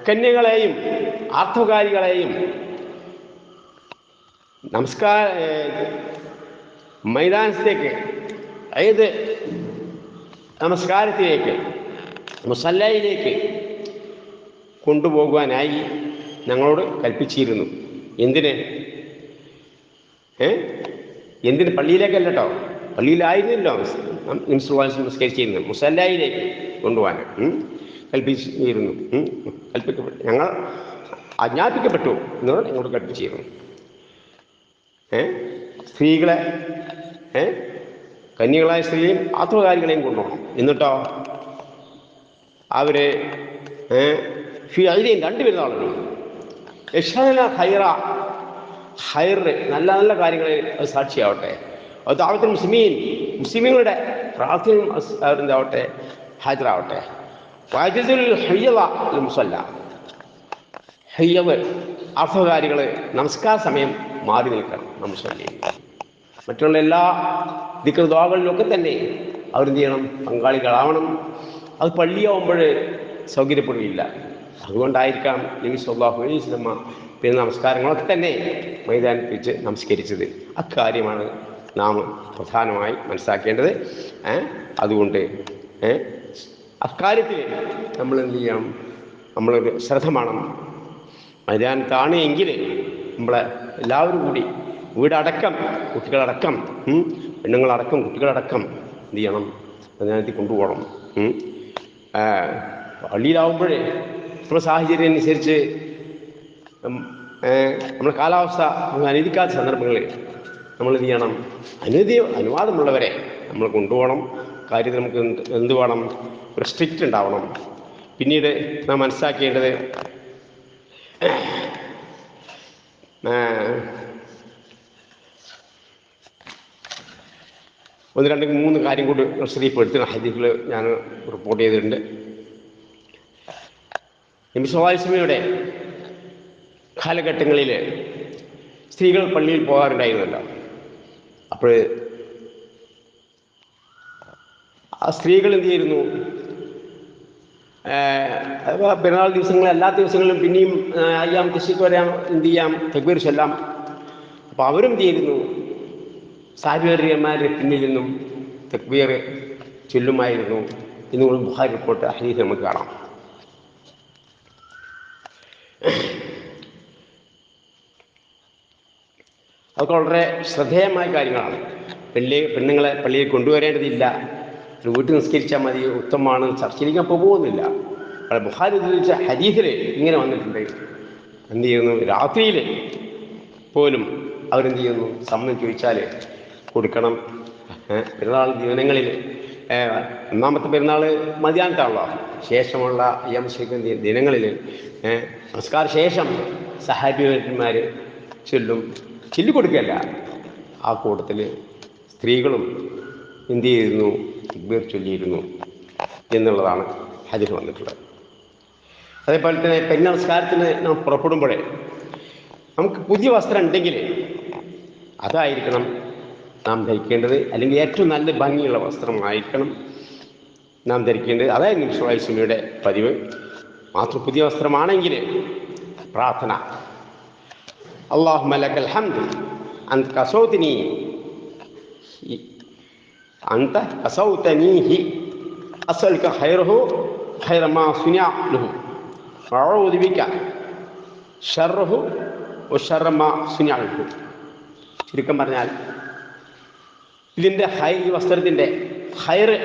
കന്യകളെയും ആർത്തവകാരികളെയും മൈതാനത്തേക്ക്, ഏത് നമസ്കാരത്തിലേക്ക്, മുസല്ലയിലേക്ക് കൊണ്ടുപോകുവാനായി ഞങ്ങളോട് കൽപ്പിച്ചിരുന്നു. എന്തിന്? പള്ളിയിലേക്കല്ല കേട്ടോ, പള്ളിയിലായിരുന്നില്ല നമസ്കരിച്ചിരുന്നത്, മുസല്ലയിലേക്ക് കൊണ്ടുപോകാൻ കൽപ്പിച്ചിരുന്നു. ഞങ്ങൾ ആജ്ഞാപിക്കപ്പെട്ടു എന്നോട് ഞങ്ങളോട് കൽപ്പിച്ചിരുന്നു. സ്ത്രീകളെ, കന്യകളായ സ്ത്രീയും ആത്മകാരികളെയും കൊണ്ടുപോകണം. എന്നിട്ടോ അവരെ അതിലെയും രണ്ടുപേരുന്നാളുകൾ യക്ഷാന ഹൈറ് നല്ല നല്ല കാര്യങ്ങളെ അത് സാക്ഷിയാവട്ടെ. അത് ദഅവത്തുൽ മുസ്ലിമീങ്ങളുടെ പ്രാർത്ഥനയും എന്താവട്ടെ, ഹാജരാവട്ടെ. വഅജ്സുൽ ഹയ്യള മുസല്ല, ഹയ്യവ് അർത്ഥകാരികൾ നമസ്കാര സമയം മാറി നിൽക്കണം. മുസല്ലി മറ്റുള്ള എല്ലാ ദിക്ർ ദുആകളിലൊക്കെ തന്നെ അവരെന്ത് ചെയ്യണം, പങ്കാളികളാവണം. അത് പള്ളിയാവുമ്പോൾ സൗകര്യപ്പെടുകയില്ല. അതുകൊണ്ടായിരിക്കാം നബി സല്ലല്ലാഹു അലൈഹി വസല്ലം പിന്നെ നമസ്കാരങ്ങളൊക്കെ തന്നെ മൈതാനത്ത് വെച്ച് നമസ്കരിച്ചത്. അക്കാര്യമാണ് നാം പ്രധാനമായി മനസ്സിലാക്കേണ്ടത്. അതുകൊണ്ട് അക്കാര്യത്തിൽ നമ്മൾ എന്ത് ചെയ്യണം, നമ്മളൊരു ശ്രദ്ധ വേണം. മൈതാനത്താണ് എങ്കിൽ നമ്മളെ എല്ലാവരും കൂടി വീടടക്കം, കുട്ടികളടക്കം, പെണ്ണുങ്ങളടക്കം കുട്ടികളടക്കം എന്ത് ചെയ്യണം, മൈതാനത്തിൽ കൊണ്ടുപോകണം. പള്ളിയിലാവുമ്പോഴേ നമ്മുടെ സാഹചര്യം അനുസരിച്ച് നമ്മുടെ കാലാവസ്ഥ അനുവദിക്കാത്ത സന്ദർഭങ്ങളിൽ നമ്മൾ എന്ത് ചെയ്യണം, അനുവാദമുള്ളവരെ നമ്മൾ കൊണ്ടുപോകണം. കാര്യത്തിൽ നമുക്ക് എന്ത് വേണം, ഒരു സ്ട്രിക്റ്റ് ഉണ്ടാവണം. പിന്നീട് നാം മനസ്സിലാക്കേണ്ടത് ഒന്ന് രണ്ട് മൂന്ന് കാര്യം കൂടി ശ്രദ്ധപ്പെടുത്തുന്ന ഹദീസുകൾ ഞാൻ റിപ്പോർട്ട് ചെയ്തിട്ടുണ്ട്. നബി സല്ലല്ലാഹു അലൈഹി വസല്ലമയുടെ കാലഘട്ടങ്ങളിൽ സ്ത്രീകൾ പള്ളിയിൽ പോകാറുണ്ടായിരുന്നല്ലോ. അപ്പോൾ ആ സ്ത്രീകൾ എന്ത് ചെയ്യുന്നു, പെരുന്നാൾ ദിവസങ്ങളിൽ എല്ലാ ദിവസങ്ങളിലും പിന്നെയും അയ്യാം തശ്രീഖ് വരാം, എന്ത് ചെയ്യാം, തക്ബീർ ചൊല്ലാം. അപ്പോൾ അവരും എന്ത് ചെയ്യുന്നു, സാഹിബിമാരുടെ പിന്നിൽ നിന്നും തക്ബീർ ചൊല്ലുമായിരുന്നു എന്നുകൂടി ബുഖാരി റിപ്പോർട്ട് ഹദീസ് നമുക്ക് കാണാം. അതൊക്കെ വളരെ ശ്രദ്ധേയമായ കാര്യങ്ങളാണ്. പെണ്ണുങ്ങളെ പള്ളിയിൽ കൊണ്ടുവരേണ്ടതില്ല, വീട്ടിൽ നിസ്കരിച്ചാൽ മതി, ഉത്തമമാണ്, ചർച്ചയിലേക്ക് പോകുന്നില്ല. ബുഖാരി ഉദ്ധരിച്ച ഹദീസിൽ ഇങ്ങനെ വന്നിട്ടുണ്ട്. എന്ത് ചെയ്യുന്നു, രാത്രിയിൽ പോലും അവരെന്ത് ചെയ്യുന്നു, സമ്മതം ചോദിച്ചാൽ കൊടുക്കണം. പെരുന്നാൾ ദിനങ്ങളിൽ ഒന്നാമത്തെ പെരുന്നാൾ മധ്യാഹ്നത്താണല്ലോ, ശേഷമുള്ള അയ്യാം തശ്രീഖ് ദിനങ്ങളിൽ നമസ്കാര ശേഷം സഹാബിമാർ ചൊല്ലിക്കൊടുക്കുകയല്ല, ആ കൂട്ടത്തിൽ സ്ത്രീകളും എന്ത് ചെയ്തിരുന്നു, തക്ബീർ ചൊല്ലിയിരുന്നു എന്നുള്ളതാണ് ഹദീസ് വന്നിട്ടുള്ളത്. അതേപോലെ തന്നെ പെരുന്നാൾ നമസ്കാരത്തിന് നാം പുറപ്പെടുമ്പോഴേ നമുക്ക് പുതിയ വസ്ത്രം ഉണ്ടെങ്കിൽ അതായിരിക്കണം നാം ധരിക്കേണ്ടത്, അല്ലെങ്കിൽ ഏറ്റവും നല്ല ഭംഗിയുള്ള വസ്ത്രമായിരിക്കണം നാം ധരിക്കേണ്ടത്. അതായിരുന്നു നബി സല്ലല്ലാഹു അലൈഹി വസല്ലമയുടെ പതിവ്. മാത്രം പുതിയ വസ്ത്രമാണെങ്കിൽ പ്രാർത്ഥന, അല്ലാഹുമ്മ ലക്കൽ ഹംദ് അൻത കസൗതനീഹി അസ്അലുക ഖൈറഹു ഖൈറ മാ സുനിഅ ലഹു വഅഊദു ബിക ശർറഹു വശർറ മാ സുനിഅ ലഹു. ചുരുക്കം പറഞ്ഞാൽ ഇതിൻ്റെ ഈ വസ്ത്രത്തിൻ്റെ ഹൈറ്,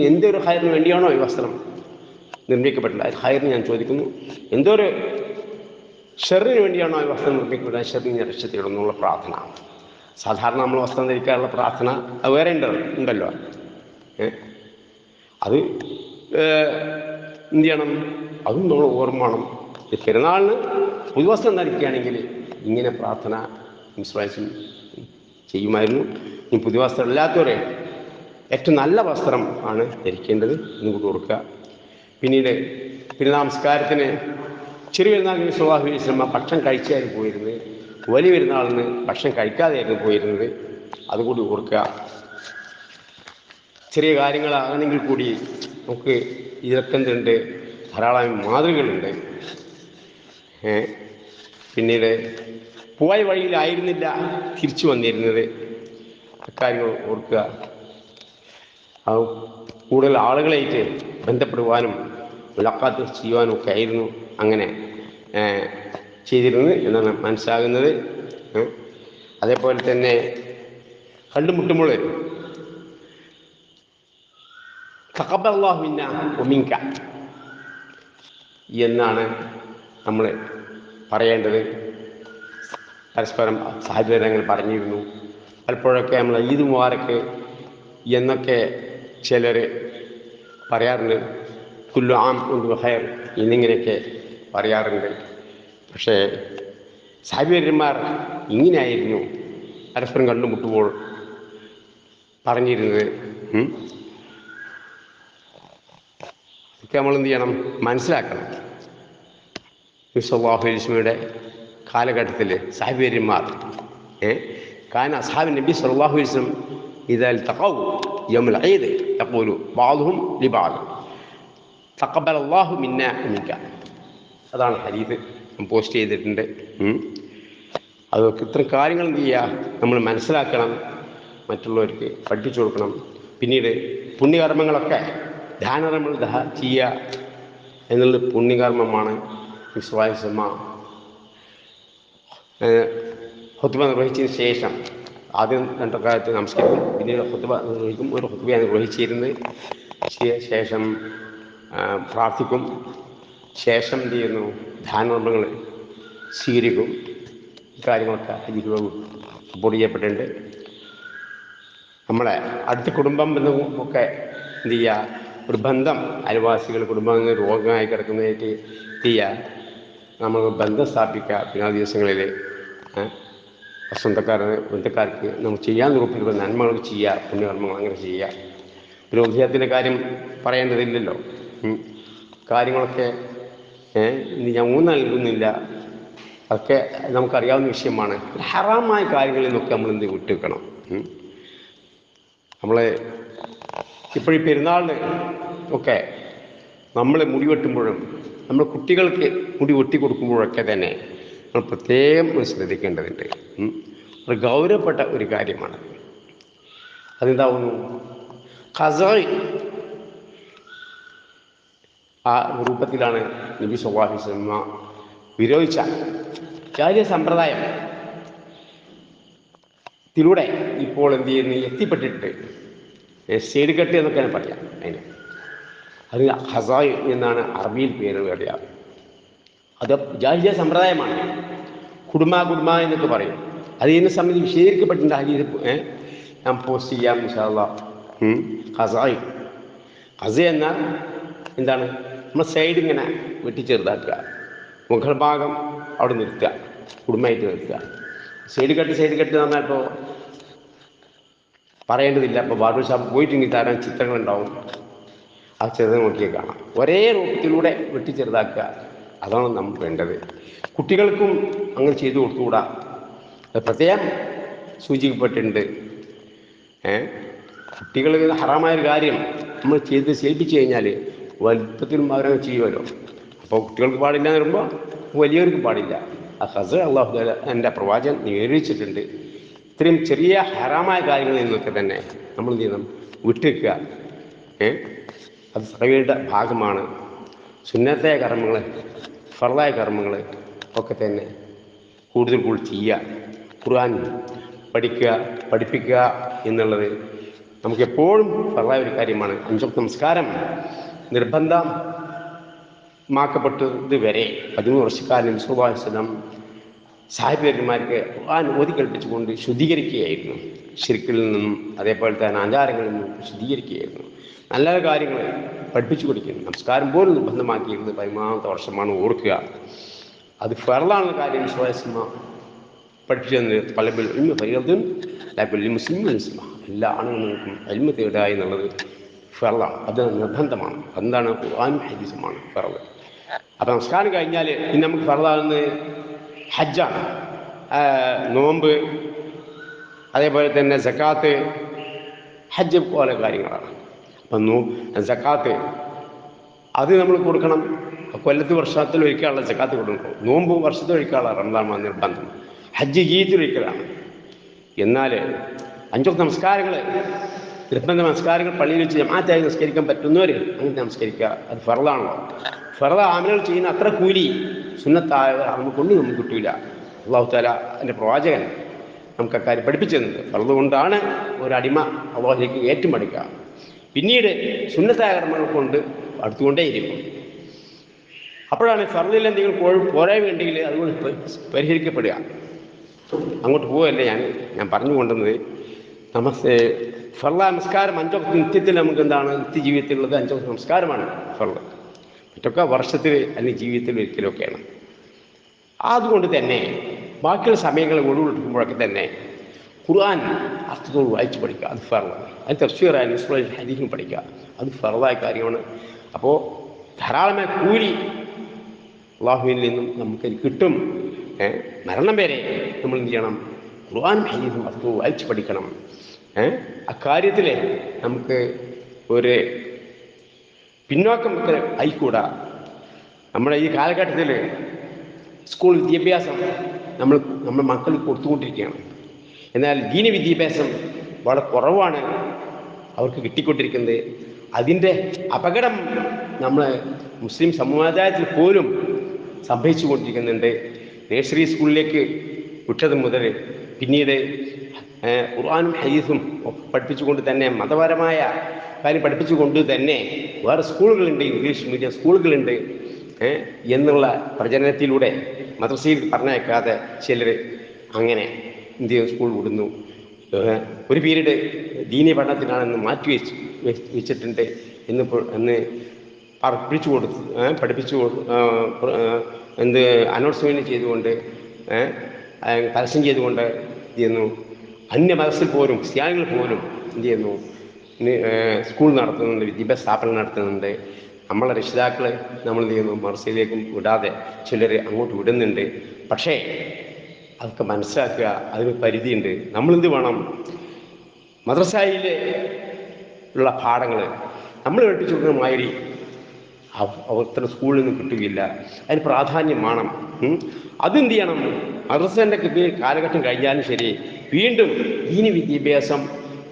എന്തൊരു ഹൈറിന് വേണ്ടിയാണോ ഈ വസ്ത്രം നിർമ്മിക്കപ്പെട്ടില്ല, ഹൈറിന് ഞാൻ ചോദിക്കുന്നു, എന്തൊരു ഷെറിന് വേണ്ടിയാണോ ഈ വസ്ത്രം നിർമ്മിക്കപ്പെട്ടത്, ഷെറിന് രക്ഷത്തിടുന്നുള്ള പ്രാർത്ഥന. സാധാരണ നമ്മൾ വസ്ത്രം ധരിക്കാനുള്ള പ്രാർത്ഥന അത് വേറെ ഉണ്ടല്ലോ. അത് എന്ത് ചെയ്യണം, അതും നമ്മൾ ഓർമ്മ വേണം. പെരുന്നാളിന് പുതുവസ്ത്രം ധരിക്കുകയാണെങ്കിൽ ഇങ്ങനെ പ്രാർത്ഥന വിശ്വാസം ചെയ്യുമായിരുന്നു. ഈ പുതുവസ്ത്രം ഇല്ലാത്തവരെ ഏറ്റവും നല്ല വസ്ത്രം ആണ് ധരിക്കേണ്ടത് എന്ന് കൂടി കൊടുക്കുക. പിന്നീട് നമസ്കാരത്തിന് ചെറിയ പെരുന്നാളിന് നബി സല്ലല്ലാഹു അലൈഹി വസല്ലം ഭക്ഷണം കഴിച്ചായിരുന്നു പോയിരുന്നത്, വലിയ പെരുന്നാളിന് ഭക്ഷണം കഴിക്കാതെയായിരുന്നു പോയിരുന്നത്, അതുകൂടി ഓർക്കുക. ചെറിയ കാര്യങ്ങളാണെങ്കിൽ കൂടി നമുക്ക് ഇതൊക്കെ എന്തുണ്ട്, ധാരാളം മാതൃകകളുണ്ട്. പിന്നീട് പോയ വഴിയിലായിരുന്നില്ല തിരിച്ചു വന്നിരുന്നത്, അക്കാര്യങ്ങൾ ഓർക്കുക. കൂടുതൽ ആളുകളായിട്ട് ബന്ധപ്പെടുവാനും മുലാഖാത്ത് ചെയ്യുവാനും ഒക്കെ ആയിരുന്നു അങ്ങനെ ചെയ്തിരുന്നത് എന്നാണ് മനസ്സിലാകുന്നത്. അതേപോലെ തന്നെ കണ്ടുമുട്ടുമ്പോൾ തഖബ്ബലല്ലാഹു മിന്നാ വമിൻക എന്നാണ് നമ്മൾ പറയേണ്ടത്. പരസ്പരം സാഹചര്യങ്ങൾ പറഞ്ഞിരുന്നു. പലപ്പോഴൊക്കെ നമ്മൾ ഈദ് മുബാറക്ക് എന്നൊക്കെ ചിലർ പറയാറുണ്ട്. കുല്ലു ആം ഖൈർ എന്നിങ്ങനെയൊക്കെ പറയാറുണ്ട്. പക്ഷേ സാഹിബന്മാർ ഇങ്ങനെയായിരുന്നു പരസ്പരം കണ്ടുമുട്ടുമ്പോൾ പറഞ്ഞിരുന്നത്. ഇതൊക്കെ നമ്മൾ എന്ത് ചെയ്യണം, മനസ്സിലാക്കണം. സല്ലല്ലാഹു അലൈഹി വസല്ലമയുടെ കാലഘട്ടത്തിൽ സാഹിബന്മാർ കാന അസ്ഹാബു നബി സല്ലല്ലാഹു അലൈഹി വസല്ലം ഇദാ ഇൽതഖൗ യൗമൽ ഈദ് യഖൂലു ബഅദുഹും ലിബഅദ് തഖബ്ബലല്ലാഹു മിന്നാ വമിൻക. അതാണ് ഹദീസ് പോസ്റ്റ് ചെയ്തിട്ടുണ്ട്. അതൊക്കെ ഇത്തരം കാര്യങ്ങൾ എന്ത് ചെയ്യുക, നമ്മൾ മനസ്സിലാക്കണം, മറ്റുള്ളവർക്ക് പഠിപ്പിച്ചു കൊടുക്കണം. പിന്നീട് പുണ്യകർമ്മങ്ങളൊക്കെ ദാനധർമ്മങ്ങൾ ചെയ്യുക എന്നുള്ളത് പുണ്യകർമ്മമാണ്. വിശ്വാസമ ഹുത്ബ നിർവഹിച്ചതിന് ശേഷം ആദ്യം 2 റക്അത്ത് നമസ്കരിക്കും, പിന്നീട് ഹുത്ബ നിർവഹിക്കും. ഒരു ഹുത്ബയാണ് നിർവഹിച്ചിരുന്നത്. ശേഷം പ്രാർത്ഥിക്കും. ശേഷം എന്ത് ചെയ്യുന്നു, ദാനധർമ്മങ്ങൾ സ്വീകരിക്കും. കാര്യങ്ങളൊക്കെ ഹദീസുകൾ റിപ്പോർട്ട് ചെയ്യപ്പെട്ടിട്ടുണ്ട്. നമ്മളെ അടുത്ത കുടുംബം ബന്ധമൊക്കെ എന്ത് ചെയ്യുക, ഒരു ബന്ധം, അയൽവാസികൾ കുടുംബാംഗങ്ങൾ രോഗമായി കിടക്കുന്നതായിട്ട് എന്ത് ചെയ്യുക, നമ്മൾ ബന്ധം സ്ഥാപിക്കുക. പിന്നെ ആ ദിവസങ്ങളിൽ ബന്ധക്കാർക്ക് നമ്മൾ ചെയ്യാൻ ഉറപ്പിലുള്ള നന്മകൾ ചെയ്യുക, പുണ്യകർമ്മങ്ങൾ അങ്ങനെ ചെയ്യുക. പിന്നെ ഉദയത്തിൻ്റെ കാര്യം പറയേണ്ടതില്ലല്ലോ. കാര്യങ്ങളൊക്കെ ഞാൻ ഊന്നൽ നൽകുന്നില്ല, അതൊക്കെ നമുക്കറിയാവുന്ന വിഷയമാണ്. ഹറാമായ കാര്യങ്ങളിൽ നിന്നൊക്കെ നമ്മൾ എന്ത് വിട്ടുവെക്കണം. നമ്മൾ ഇപ്പോഴീ പെരുന്നാളിന് ഒക്കെ നമ്മൾ മുടി വെട്ടുമ്പോഴും നമ്മൾ കുട്ടികൾക്ക് മുടി വെട്ടി കൊടുക്കുമ്പോഴൊക്കെ തന്നെ നമ്മൾ പ്രത്യേകം ശ്രദ്ധിക്കേണ്ടതുണ്ട്. ഒരു ഗൗരവപ്പെട്ട ഒരു കാര്യമാണ്. അതെന്താവുന്നു, ഖസാഇ ആ രൂപത്തിലാണ് നബി സല്ലല്ലാഹു അലൈഹി വസല്ലം വിരോധിച്ച ജാഹിലിയ്യ സമ്പ്രദായത്തിലൂടെ ഇപ്പോൾ എന്ത് ചെയ്യുന്നു, എത്തിപ്പെട്ടിട്ട് സൈഡ് കെട്ട് എന്നൊക്കെ പറയാം. അത് ഖസാഇ എന്നാണ് അറബിയിൽ പേര് പറയാം. അത് ജാഹിലിയ്യ സമ്പ്രദായമാണ്. കുടുംബ എന്നൊക്കെ പറയും. അത് ഇതിനെ സംബന്ധിച്ച് വിശദീകരിക്കപ്പെട്ടിട്ടുണ്ട്. ഹദീസ് ഞാൻ പോസ്റ്റ് ചെയ്യാം ഇൻഷാ അല്ലാഹ്. ഖസാഇ എന്നാൽ എന്താണ്, നമ്മൾ സൈഡ് ഇങ്ങനെ വെട്ടി ചെറുതാക്കുക, മുകൾ ഭാഗം അവിടെ നിർത്തുക, കുടുംബമായിട്ട് നിർത്തുക. സൈഡ് കെട്ട് എന്ന് പറഞ്ഞാൽ ഇപ്പോൾ പറയേണ്ടതില്ല. ഇപ്പോൾ ബാർബർ ഷോപ്പ് പോയിട്ടുണ്ടെങ്കിൽ ധാരാളം ചിത്രങ്ങളുണ്ടാവും. ആ ചെറുത് നോക്കിയേ കാണാം. ഒരേ രൂപത്തിലൂടെ വെട്ടി ചെറുതാക്കുക, അതാണ് നമുക്ക് വേണ്ടത്. കുട്ടികൾക്കും അങ്ങനെ ചെയ്തു കൊടുത്തുകൂടാ. അത് പ്രത്യേകം സൂചിക്കപ്പെട്ടിട്ടുണ്ട്. കുട്ടികൾ ഹറാമായൊരു കാര്യം നമ്മൾ ചെയ്ത് ശീലിപ്പിച്ചു കഴിഞ്ഞാൽ വലുപ്പത്തിലും അവരങ്ങ് ചെയ്യുമല്ലോ. അപ്പോൾ കുട്ടികൾക്ക് പാടില്ല എന്ന് പറയുമ്പോൾ വലിയവർക്ക് പാടില്ല. ആ ഖസാഇ അല്ലാഹു തആല എൻ്റെ പ്രവാചകൻ നിരോധിച്ചിട്ടുണ്ട്. ഇത്രയും ചെറിയ ഹറാമായ കാര്യങ്ങളിൽ നിന്നൊക്കെ തന്നെ നമ്മൾ എന്ത് ചെയ്യണം, വിട്ടുവെക്കുക. അത് സഖയുടെ ഭാഗമാണ്. സുന്നത്തായ കർമ്മങ്ങൾ, ഫർളായ കർമ്മങ്ങൾ ഒക്കെ തന്നെ കൂടുതൽ ചെയ്യുക. ഖുർആൻ പഠിപ്പിക്കുക എന്നുള്ളത് നമുക്കെപ്പോഴും ഫർളായ ഒരു കാര്യമാണ്. 5 വക്ത് നമസ്കാരം നിർബന്ധമാക്കപ്പെട്ടത് വരെ 13 വർഷക്കാലം നബി സല്ലല്ലാഹു അലൈഹി വസല്ലം സാഹിബന്മാർക്ക് ഖുർആൻ ഓതി കേൾപ്പിച്ചുകൊണ്ട് ശുദ്ധീകരിക്കുകയായിരുന്നു. ശിർക്കിൽ നിന്നും അതേപോലെ തന്നെ ആചാരങ്ങളിൽ നിന്നും ശുദ്ധീകരിക്കുകയായിരുന്നു. നല്ല കാര്യങ്ങൾ പഠിപ്പിച്ചു കൊടുക്കുന്നു. നമസ്കാരം പോലും നിർബന്ധമാക്കിയിരുന്നത് 13ാമത്തെ വർഷമാണ്. ഓർക്കുക, അത് ഫർളാണെന്ന കാര്യം വിശ്വാസമ പഠിപ്പിച്ചു തന്നത്. തലബുൽ ഇൽമി ഫരീദത്തുൻ അലാ കുല്ലി മുസ്ലിമിൻ വമുസ്ലിമ. എല്ലാ ആണുങ്ങൾക്കും ഇൽമ് തേടുക എന്നുള്ളത് ഫർളാണ്. അത് നിർബന്ധമാണ്. എന്താണ്, ഖുർആനും ഹദീസുമാണ് ഫർള്. അപ്പോൾ നമസ്കാരം കഴിഞ്ഞാൽ പിന്നെ നമുക്ക് ഫർളാകുന്നത് ഹജ്ജാണ്, നോമ്പ്, അതേപോലെ തന്നെ സക്കാത്ത്, ഹജ്ജ് പോലെ കാര്യങ്ങളാണ്. അപ്പം സക്കാത്ത് അത് നമ്മൾ കൊടുക്കണം. കൊല്ലത്ത് വർഷത്തിൽ ഒരിക്കലുള്ള സക്കാത്ത് കൊടുക്കണം. നോമ്പ് വർഷത്തിൽ ഒരിക്കലുള്ള റമദാൻ നിർബന്ധം. ഹജ്ജ് ഈദ് ഒരിക്കലാണ്. എന്നാൽ 5 വക്ത് നമസ്കാരങ്ങൾ, നിർബന്ധ നമസ്കാരങ്ങൾ പള്ളിയിൽ വെച്ച് ജമാഅത്തായി നമസ്കരിക്കാൻ പറ്റുന്നവർ അങ്ങനെ നമസ്കരിക്കുക. അത് ഫർളാണല്ലോ. ഫർള ആമലുകൾ ചെയ്യുന്ന അത്ര കൂലി സുന്നത്തായ നമുക്ക് കിട്ടൂല. അല്ലാഹു തആല എൻ്റെ പ്രവാചകൻ നമുക്ക് അക്കാര്യം പഠിപ്പിച്ചു തന്നത്. ഫർള് കൊണ്ടാണ് ഒരടിമ അള്ളാഹുലേക്ക് ഏറ്റുമടുക്കുക. പിന്നീട് സുന്നത്തായ കർമ്മങ്ങൾ കൊണ്ട് അടുത്തുകൊണ്ടേയിരിക്കും. അപ്പോഴാണ് ഫർളിൽ എന്തെങ്കിലും പോരായ്മയുണ്ടെങ്കിൽ അതുകൊണ്ട് പരിഹരിക്കപ്പെടുക. അങ്ങോട്ട് പോവുകയല്ലേ ഞാൻ പറഞ്ഞു കൊണ്ടുവന്നത്. ഫർള നമസ്കാരം 5 വക്ത് നിത്യത്തിൽ നമുക്ക് എന്താണ് നിത്യജീവിതത്തിലുള്ളത് 5 വക്ത് നമസ്കാരമാണ് ഫർള്. മറ്റൊക്കെ വർഷത്തിൽ അല്ലെങ്കിൽ ജീവിതത്തിൽ ഒരിക്കലൊക്കെയാണ്. അതുകൊണ്ട് തന്നെ ബാക്കിയുള്ള സമയങ്ങൾ ഒഴിവെടുക്കുമ്പോഴൊക്കെ തന്നെ ഖുർആൻ അർത്ഥത്തോട് വായിച്ച് പഠിക്കുക, അത് ഫർളാണ്. അത് തഫ്സീറായാലും ഹദീസും പഠിക്കുക, അത് ഫർളായ കാര്യമാണ്. അപ്പോൾ ധാരാളമായ കൂലി അള്ളാഹുവിൽ നിന്നും നമുക്ക് കിട്ടും. മരണം വരെ നമ്മൾ എന്ത് ചെയ്യണം? ഖുർആൻ ഹദീസും അർത്ഥവും വായിച്ച് പഠിക്കണം. അക്കാര്യത്തിൽ നമുക്ക് ഒരു പിന്നോക്കം ആയിക്കൂടാ. നമ്മുടെ ഈ കാലഘട്ടത്തിൽ സ്കൂൾ വിദ്യാഭ്യാസം നമ്മുടെ മക്കൾക്ക് കൊടുത്തുകൊണ്ടിരിക്കുകയാണ്. എന്നാൽ ദീനി വിദ്യാഭ്യാസം വളരെ കുറവാണ് അവർക്ക് കിട്ടിക്കൊണ്ടിരിക്കുന്നത്. അതിൻ്റെ അപകടം നമ്മൾ മുസ്ലിം സമുദായത്തിൽ പോലും സംഭവിച്ചു കൊണ്ടിരിക്കുന്നുണ്ട്. നഴ്സറി സ്കൂളിലേക്ക് വിട്ടത് മുതൽ പിന്നീട് ഖുർആനും ഹദീസും പഠിപ്പിച്ചുകൊണ്ട് തന്നെ മതപരമായ കാര്യം പഠിപ്പിച്ചുകൊണ്ട് തന്നെ വേറെ സ്കൂളുകളുണ്ട്, ഇംഗ്ലീഷ് മീഡിയം സ്കൂളുകളുണ്ട് എന്നുള്ള പ്രചരണത്തിലൂടെ മദ്രസയിൽ പറഞ്ഞേക്കാതെ ചിലർ അങ്ങനെ ഇന്ത്യ സ്കൂൾ വിടുന്നു. ഒരു പീരീഡ് ദീനി പഠനത്തിനാണെന്ന് മാറ്റി വെച്ചിട്ടുണ്ട് എന്ന് പഠിപ്പിച്ചു അനൗൺസ്മെൻറ്റ് ചെയ്തുകൊണ്ട് പരസ്യം ചെയ്തുകൊണ്ട് എന്ത് ചെയ്യുന്നു? അന്യമതത്തിൽ പോലും ക്രിസ്ത്യാനികൾ പോലും എന്ത് ചെയ്യുന്നു? സ്കൂൾ നടത്തുന്നുണ്ട്, വിദ്യാഭ്യാസ സ്ഥാപനം നടത്തുന്നുണ്ട്. നമ്മളെ രക്ഷിതാക്കൾ നമ്മൾ എന്ത് ചെയ്യുന്നു? മദ്രസയിലേക്കും വിടാതെ ചിലർ അങ്ങോട്ട് വിടുന്നുണ്ട്. പക്ഷേ അതൊക്കെ മനസ്സിലാക്കുക, അതിന് പരിധിയുണ്ട്. നമ്മളെന്ത് വേണം? മദ്രസയിൽ ഉള്ള പാഠങ്ങൾ നമ്മൾ പഠിപ്പിച്ചു കൊടുക്കുന്ന മാതിരി അത്ര സ്കൂളിൽ നിന്ന് കിട്ടുകയില്ല. അതിന് പ്രാധാന്യം വേണം. അതെന്ത് ചെയ്യണം? മദ്രസേൻ്റെ കാലഘട്ടം കഴിഞ്ഞാലും ശരി വീണ്ടും ദീനി വിദ്യാഭ്യാസം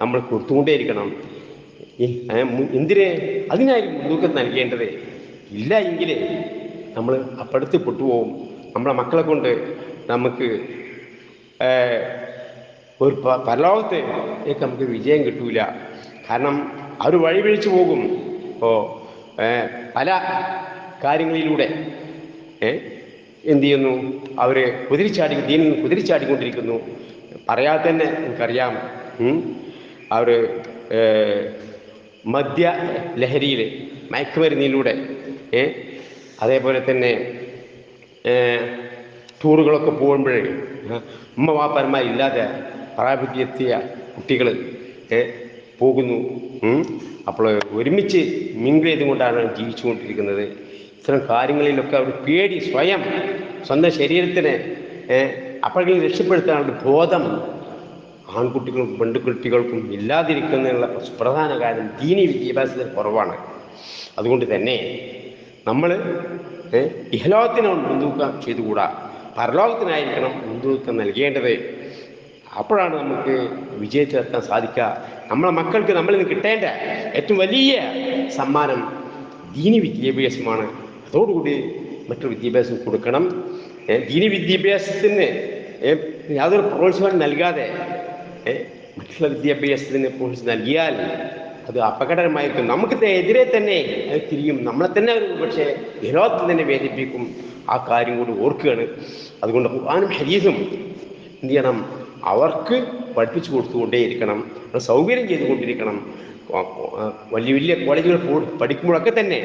നമ്മൾ കൊടുത്തുകൊണ്ടേയിരിക്കണം. എന്തിന്? അതിനായിരിക്കും മുൻതൂക്കം നൽകേണ്ടത്. ഇല്ല എങ്കിൽ നമ്മൾ അപ്പടുത്ത് പെട്ടുപോകും. നമ്മളെ മക്കളെ കൊണ്ട് നമുക്ക് ഒരു പരലോകത്തേക്ക് നമുക്ക് വിജയം കിട്ടൂല. കാരണം അവർ വഴിപിഴിച്ചു പോകും. ഇപ്പോൾ പല കാര്യങ്ങളിലൂടെ എന്ത് ചെയ്യുന്നു? അവർ ദീനിൽ നിന്ന് കുതിരിച്ചാടിക്കൊണ്ടിരിക്കുന്നു. പറയാതെ തന്നെ നമുക്കറിയാം. അവർ മദ്യ ലഹരിയിൽ മയക്കുമരുന്നിലൂടെ അതേപോലെ തന്നെ ടൂറുകളൊക്കെ പോകുമ്പോഴേ ഉമ്മ വാപ്പന്മാരില്ലാതെ പ്രായബുദ്ധിയെത്തിയ കുട്ടികൾ പോകുന്നു. അപ്പോൾ ഒരുമിച്ച് മിങ്കിൾ ചെയ്തുകൊണ്ടാണ് ജീവിച്ചുകൊണ്ടിരിക്കുന്നത്. ഇത്തരം കാര്യങ്ങളിലൊക്കെ അവർ പേടി സ്വന്തം ശരീരത്തിന് അപ്പോഴെങ്കിലും രക്ഷപ്പെടുത്താനുള്ള ബോധം ആൺകുട്ടികൾക്കും പെൺകുട്ടികൾക്കും ഇല്ലാതിരിക്കുന്നതിനുള്ള പ്രധാന കാരണം ദീനി വിദ്യാഭ്യാസത്തിന് കുറവാണ്. അതുകൊണ്ട് തന്നെ നമ്മൾ ഇഹലോകത്തിന് മുൻതൂക്കം ചെയ്തുകൂടാ, പരലോകത്തിനായിരിക്കണം മുൻതൂക്കം നൽകേണ്ടത്. അപ്പോഴാണ് നമുക്ക് വിജയത്തിലെത്താൻ സാധിക്കുക. നമ്മളെ മക്കൾക്ക് നമ്മളിൽ നിന്ന് കിട്ടേണ്ട ഏറ്റവും വലിയ സമ്മാനം ദീനി വിദ്യാഭ്യാസമാണ്. അതോടുകൂടി മറ്റൊരു വിദ്യാഭ്യാസം കൊടുക്കണം. ദീനി വിദ്യാഭ്യാസത്തിന് യാതൊരു പ്രോത്സാഹനം നൽകാതെ മറ്റുള്ള വിദ്യാഭ്യാസത്തിന് പ്രോത്സാഹനം നൽകിയാൽ അത് അപകടകരമായിരിക്കും. നമുക്ക് എതിരെ തന്നെ അത് തിരിയും. നമ്മളെ തന്നെ പക്ഷേ വിരോധത്തിൽ തന്നെ വേദിപ്പിക്കും. ആ കാര്യം കൂടി ഓർക്കുകയാണ്. അതുകൊണ്ട് ഖുർആനും ഹദീസും എന്ത് ചെയ്യണം? അവർക്ക് പഠിപ്പിച്ചു കൊടുത്തുകൊണ്ടേയിരിക്കണം, സൗകര്യം ചെയ്തുകൊണ്ടിരിക്കണം. വലിയ വലിയ കോളേജുകൾ പഠിക്കുമ്പോഴൊക്കെ തന്നെ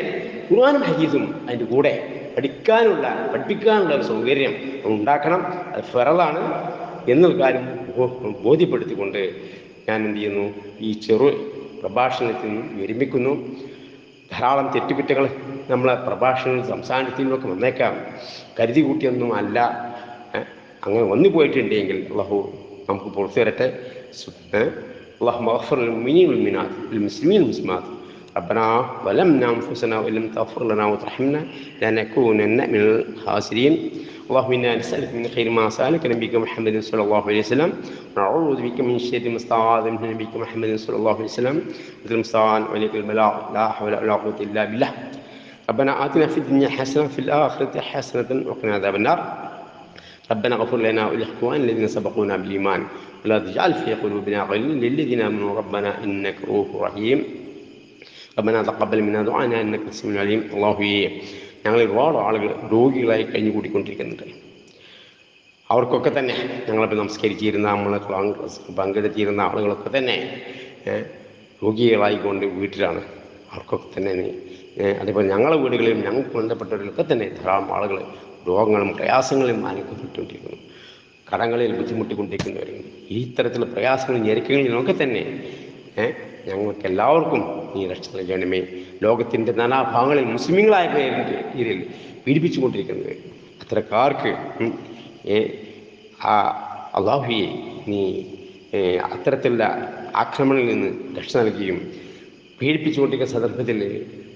ഖുർആനും ഹദീസും അതിൻ്റെ കൂടെ പഠിപ്പിക്കാനുള്ള ഒരു സൗകര്യം ഉണ്ടാക്കണം. അത് ഫറളാണ് എന്നൊരു കാര്യം ബോധ്യപ്പെടുത്തിക്കൊണ്ട് ഞാൻ എന്ത് ചെയ്യുന്നു? ഈ പ്രഭാഷണത്തിൽ നിന്നും വിരമിക്കുന്നു. ധാരാളം തെറ്റുകുറ്റങ്ങൾ നമ്മളെ പ്രഭാഷണങ്ങളും സംസാരത്തിലുമൊക്കെ വന്നേക്കാം. കരുതി കൂട്ടിയൊന്നും അല്ല. അങ്ങനെ വന്നു പോയിട്ടുണ്ടെങ്കിൽ അള്ളാഹു നമുക്ക് പുറത്തു തരട്ടെ. اللهم اغفر للمؤمنين والمؤمنات والمسلمين والمسلمات ربنا ظلمنا انفسنا وان لم تغفر لنا وترحمنا لنكونن من الخاسرين اللهم انا نسالك من خير ما سالك نبيك محمد صلى الله عليه وسلم ونعوذ بك من شر ما استعاذ من نبيك محمد صلى الله عليه وسلم مثل المستعان وعليك البلاغ لا حول ولا قوه الا بالله ربنا آتنا في الدنيا حسنه وفي الاخره حسنه وقنا عذاب النار ربنا اغفر لنا ولإخواننا الذين سبقونا بالإيمان ولا تجعل في قلوبنا غلا للذين آمنوا ربنا إنك رؤوف رحيم ربنا تقبل منا دعاءنا إنك السميع العليم. അല്ലാഹുവേ, ഞങ്ങൾ ഒരുപാട് ആളുകൾ രോഗികളായി കഴിഞ്ഞു കൂടിക്കൊണ്ടിരിക്കുന്നുണ്ട്. അവർക്കൊക്കെ തന്നെ ഞങ്ങളിപ്പോൾ നമസ്കരിച്ചിരുന്ന നമ്മൾ പങ്കെടുത്തിരുന്ന ആളുകളൊക്കെ തന്നെ രോഗികളായിക്കൊണ്ട് വീട്ടിലാണ്. അവർക്കൊക്കെ തന്നെ അതേപോലെ ഞങ്ങളുടെ വീടുകളിലും ഞങ്ങൾക്ക് ബന്ധപ്പെട്ടവരിലൊക്കെ തന്നെ ധാരാളം ആളുകൾ രോഗങ്ങളും പ്രയാസങ്ങളും അനുഭവപ്പെട്ടുകൊണ്ടിരിക്കുന്നു. കടങ്ങളിൽ ബുദ്ധിമുട്ടിക്കൊണ്ടിരിക്കുന്നവരും ഈ തരത്തിലുള്ള പ്രയാസങ്ങളും ഞെരുക്കങ്ങളിലൊക്കെ തന്നെ ഞങ്ങൾക്ക് എല്ലാവർക്കും നീ രക്ഷ നൽകണമേ. ലോകത്തിൻ്റെ നാനാഭാഗങ്ങളിൽ മുസ്ലിങ്ങളായ പേരിൽ പീഡിപ്പിച്ചുകൊണ്ടിരിക്കുന്നത് അത്തരക്കാർക്ക് അല്ലാഹുവേ നീ അത്തരത്തിലുള്ള ആക്രമണങ്ങളിൽ നിന്ന് രക്ഷ നൽകുകയും പീഡിപ്പിച്ചുകൊണ്ടിരിക്കുന്ന സന്ദർഭത്തിൽ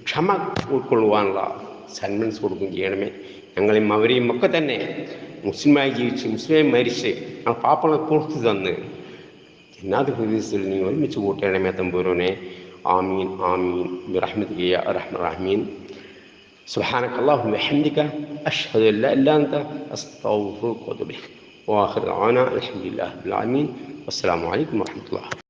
ക്ഷമ ഉൾക്കൊള്ളുവാനുള്ള സന്മനസ് കൊടുക്കുകയും ചെയ്യണമേ. ഞങ്ങളെയും അവരെയും ഒക്കെ തന്നെ മുസ്ലിമായി ജീവിച്ച് മുസ്ലിമായി മരിച്ച് ആ പാപ്പങ്ങളെ പുറത്തു തന്ന് ജന്നാത്ത് ഫിർദൗസിൽ നീ ഒരുമിച്ച് കൂട്ടണമേ തമ്പുരാനെ. ആമീൻ ആമീൻ ബിറഹ്മതിക യാ അർഹമർ റഹീമീൻ. സുബ്ഹാനക അല്ലാഹുമ്മ വബിഹംദിക അഷ്ഹദു അൻ ലാ ഇലാഹ ഇല്ല അൻത അസ്തഗ്ഫിറുക വഅതുബു ഇലൈക്. വആഖിറു ദഅവാനാ അൽഹംദുലില്ലാഹി റബ്ബിൽ ആലമീൻ. വസ്സലാമു അലൈക്കും വറഹ്മത്തുള്ളാഹി.